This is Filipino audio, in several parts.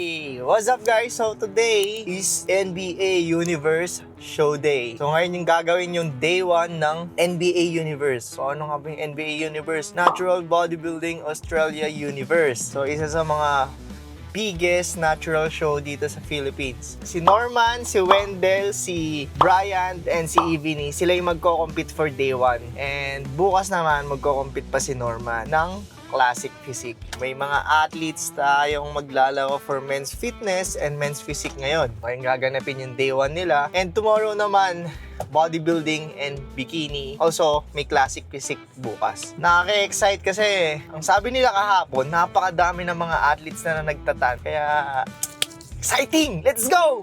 Hey, what's up guys? So today is NBA Universe Show Day. So ngayon yung gagawin yung day 1 ng NBA Universe. So ano nga ba yung NBA Universe? Natural Bodybuilding Australia Universe. So isa sa mga biggest natural show dito sa Philippines. Si Norman, si Wendell, si Brian, and si Evie, sila yung magko-compete for day 1. And bukas naman magko-compete pa si Norman ng classic physique. May mga athletes tayong maglalaro for men's fitness and men's physique ngayon. Kaya gaganapin yung day 1 nila. And tomorrow naman, bodybuilding and bikini. Also, may classic physique bukas. Nakaka-excite kasi, ang sabi nila kahapon, napakadami ng mga athletes na nagtatan. Kaya, exciting! Let's go!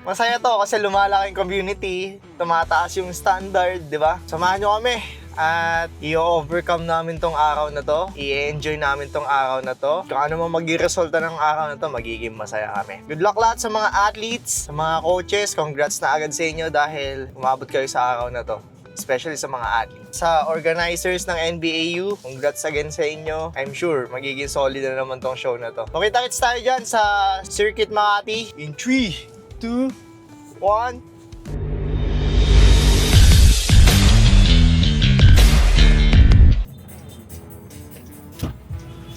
Masaya to kasi lumalaki yung community, tumataas yung standard, di ba? Samahan nyo kami at i-overcome namin tong araw na to. I-enjoy namin tong araw na to. Kung ano man maging resulta ng araw na to, magiging masaya kami. Good luck lahat sa mga athletes, sa mga coaches. Congrats na agad sa inyo dahil umabot kayo sa araw na to. Especially sa mga athletes. Sa organizers ng NBAU, congrats again sa inyo. I'm sure magiging solid na naman tong show na to. Makita-kits tayo dyan sa Circuit Makati in 3, 2, 1.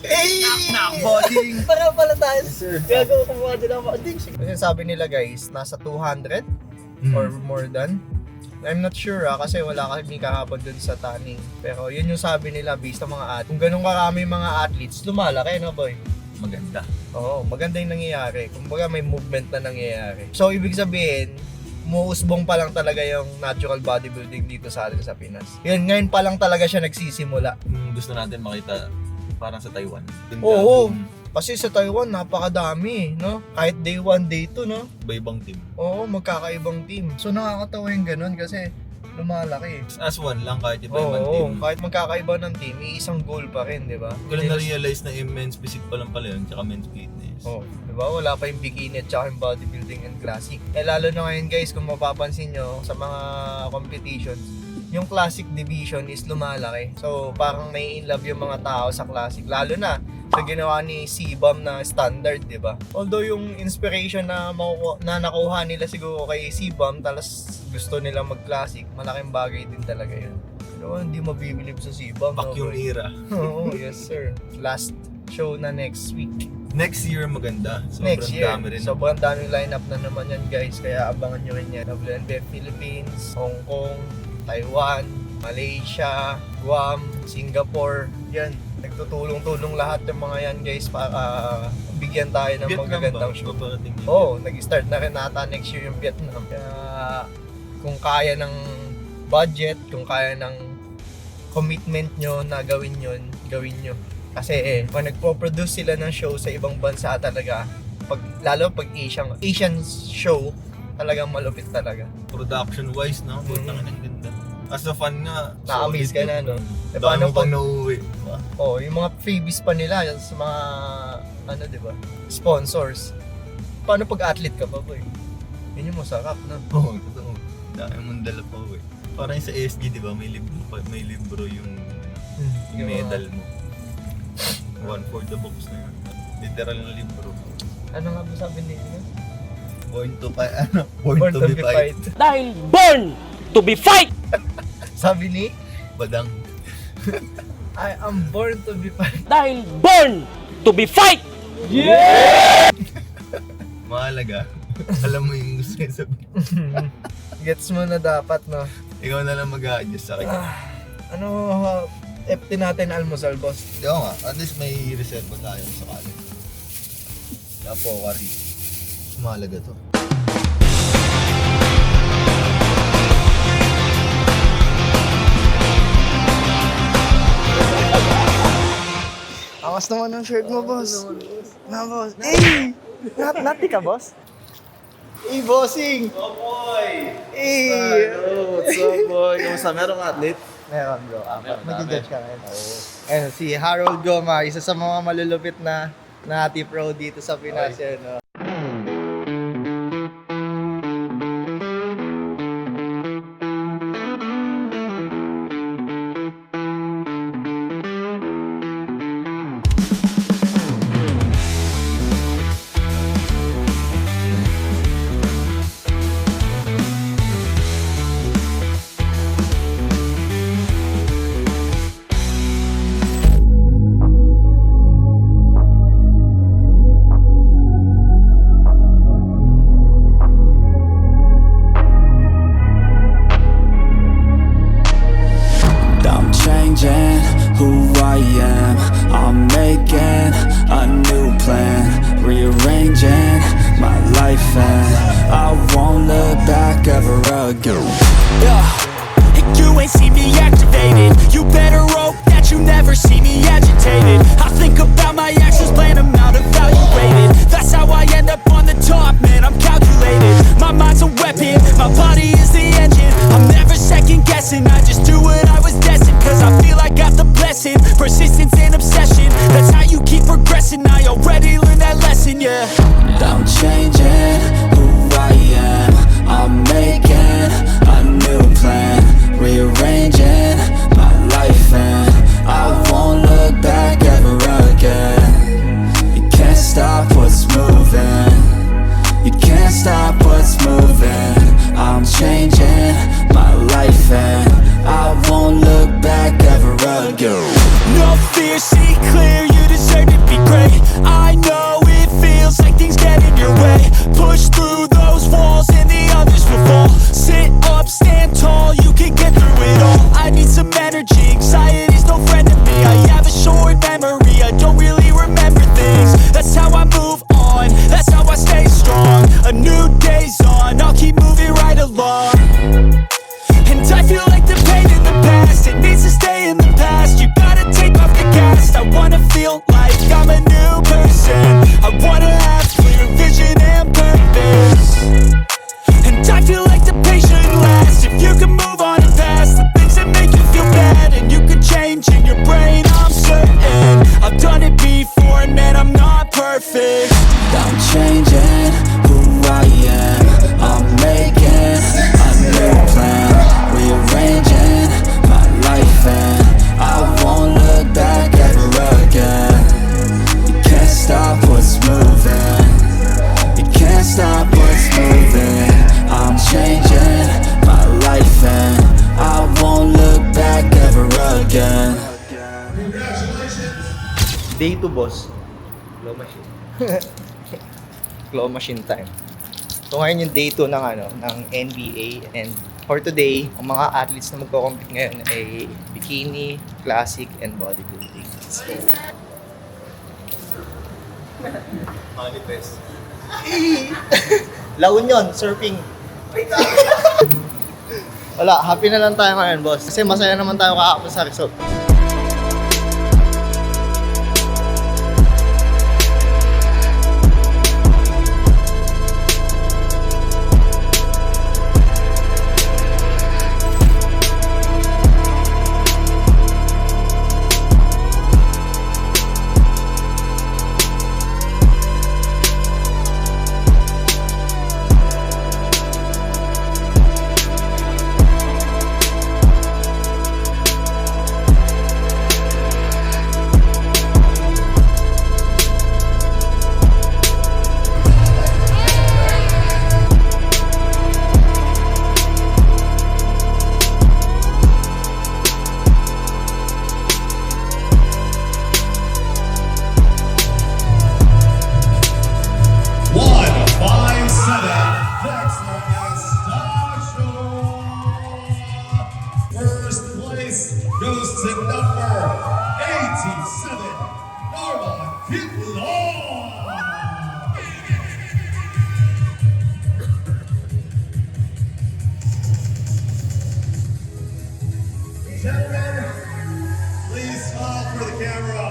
Hey! Knock, boarding! Para pala tayo. Sir. Gagawa ko mga din ako. Kasi sabi nila guys, nasa 200 or more than. I'm not sure kasi wala kami kahapon dun sa tanning. Pero yun yung sabi nila based sa mga athletes. Kung ganun karami mga athletes, lumalaki no boy? Maganda. Oo, maganda yung nangyayari. Kumbaga may movement na nangyayari. So ibig sabihin, umuusbong pa lang talaga yung natural bodybuilding dito sa atin sa Pinas. Yun, ngayon pa lang talaga siya nagsisimula. Gusto natin makita parang sa Taiwan. Oo. Kasi sa Taiwan, napakadami, no? Kahit day 1, day 2, no? Iba-ibang team. Oo, magkakaibang team. So nakakatawa yung ganun kasi lumalaki. As one lang kahit iba-ibang team. Oo, kahit magkakaiba ng team, may isang goal pa rin, di ba? Ko lang na-realize na yung men's physique pa lang pala yun, tsaka men's fitness. Oo, di ba? Wala pa yung bikini at tsaka yung bodybuilding and classic. Eh lalo na ngayon guys, kung mapapansin nyo sa mga competitions, yung classic division is lumalaki. So parang nai-inlove yung mga tao sa classic. Lalo na sa ginawa ni CBAM na standard, di ba? Although yung inspiration na nakuha nila siguro kay CBAM, talas gusto nila mag-classic, malaking bagay din talaga yun. Pero hindi mabibilib sa CBAM. Vacuum era. Oo, yes sir. Last show na next week. Next year maganda. Next year. Dami rin. Sobrang daming lineup na naman yan guys. Kaya abangan nyo rin yan. WNBF Philippines, Hong Kong, Taiwan, Malaysia, Guam, Singapore. Yan. Nagtutulong-tulong lahat ng mga yan guys para bigyan tayo ng magagandang show. Oo, nag-start na rin nata next year yung Vietnam. Kaya kung kaya ng budget, kung kaya ng commitment nyo na gawin yun, gawin nyo. Kasi pag nagpo-produce sila ng show sa ibang bansa talaga, lalo pag Asian show, talagang malupit talaga. Production wise, no? Putang ang ganda. As a fan nga, na-amaze ka na, no? E paano pag nauwi? Oh, yung mga freebies pa nila sa mga di ba? Sponsors. Paano pag athlete ka pa, boy? Yun yung masarap, no? Oo, totoo. Dahil mong dala pa uwi. Parang sa ASG, di ba? May libro yung medal mo. One for the box na yun. Literal na libro. Ano nga ba sabi nila? Born to be fight. Dahil born to be fight! Sabi ni? Badang. I am born to be fight. Dahil born to be fight! Mahalaga. Alam mo yung gusto niya sabihin. Gets mo na dapat, no? Ikaw na lang mag-a-adjust sa akin. Ano, FT natin almusal, boss? Di nga, at least may reserve tayo sa kalit. Napokari. Mahalaga to. Awas naman ang shirt mo, boss. Na, boss. Hey! Nati ka, boss? Hey, bossing! Oh boy! Hey! What's up boy? Kamusta? Merong athlete? Meron, bro. Meron, Nag-judge ka ngayon. Oo. Ayun, si Harold Goma, isa sa mga malulupit na Nati Pro dito sa Pinas. Yan, no? rearranging my life and I won't look back ever again. You ain't see me activated. You better hope that you never see me agitated. I think about my actions, plan them out, evaluated. That's how I end up on the top, man, I'm calculated. My mind's a weapon, my body is the engine. I'm never second guessing, I just do what I was destined. Cause I feel I got the blessing, persistence and obsession. That's how you keep progressing, I already learned that lesson, yeah. I'm changing who I am, I'm making a new plan, rearranging my life and I won't look back ever again. You can't stop what's moving, you can't stop what's moving. I'm changing my life and I won't look back ever again. No fear, see clear, you deserve to be great. I know it feels like things get in your way. Push through those walls and the others will fall. Sit up, stand tall, you can get through it all. I need some energy, anxiety's no friend to me. I have a short memory, I don't really remember things. That's how I move on, that's how I stay strong. A new day's on, I'll keep moving right along. And I feel like the pain in the past, it needs to stay in the past. You gotta take off the cast. I wanna feel like I'm a new person. I wanna have clear vision and purpose. And I feel like the pain shouldn't last. If you can move on and past the things that make you feel bad, and you can change in your brain, I'm certain. I've done it before and man, I'm not perfect. I'm changing who I am, I'm making a new plan, rearranging my life and I won't look back ever again. You can't stop what's moving, you can't stop what's moving. I'm changing my life and I won't look back ever again. Day 2, boss. Claw machine. Claw machine time. So ngayon yung day 2 ng ng NBA, and for today, ang mga athletes na magko-compete ngayon ay bikini, classic, and bodybuilding. Let's go. Manifest. Laon yun, surfing. Wala, happy na lang tayo ngayon, boss. Kasi masaya naman tayo kakapos sa result. Goes to number 87, Norma Kitlon. Gentlemen, please smile for the camera.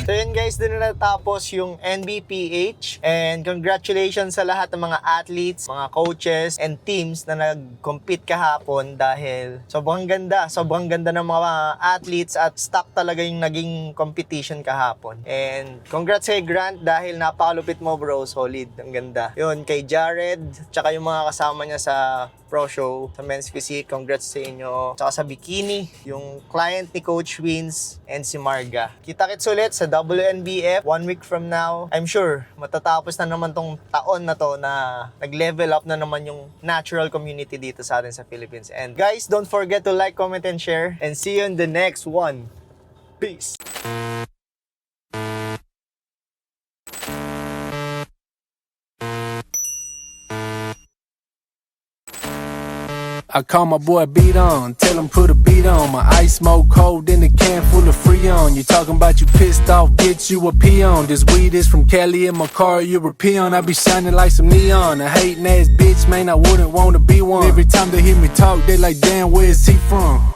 So yun guys, dun na natapos yung NBPH, and congratulations sa lahat ng mga athletes, mga coaches, and teams na nag-compete kahapon dahil sobrang ganda ng mga athletes at stock talaga yung naging competition kahapon. And congrats kay Grant dahil napakalupit mo bro, solid, ang ganda. Yun, kay Jared, tsaka yung mga kasama niya sa Pro Show, sa Men's Physique, congrats sa inyo. Tsaka sa Bikini, yung client ni Coach Wins and si Marga. Kita-kits ulit sa WNBF 1 week from now. I'm sure matatapos na naman tong taon na to na nag-level up na naman yung natural community dito sa atin sa Philippines. And guys, don't forget to like, comment, and share. And see you in the next one. Peace! I call my boy Beat On, tell him put a beat on. My ice smoke cold in a can full of Freon. You talking about you pissed off, get you a peon. This weed is from Cali in my car, European. I be shining like some neon. A hating ass bitch, man, I wouldn't wanna be one. Every time they hear me talk, they like, damn, where is he from?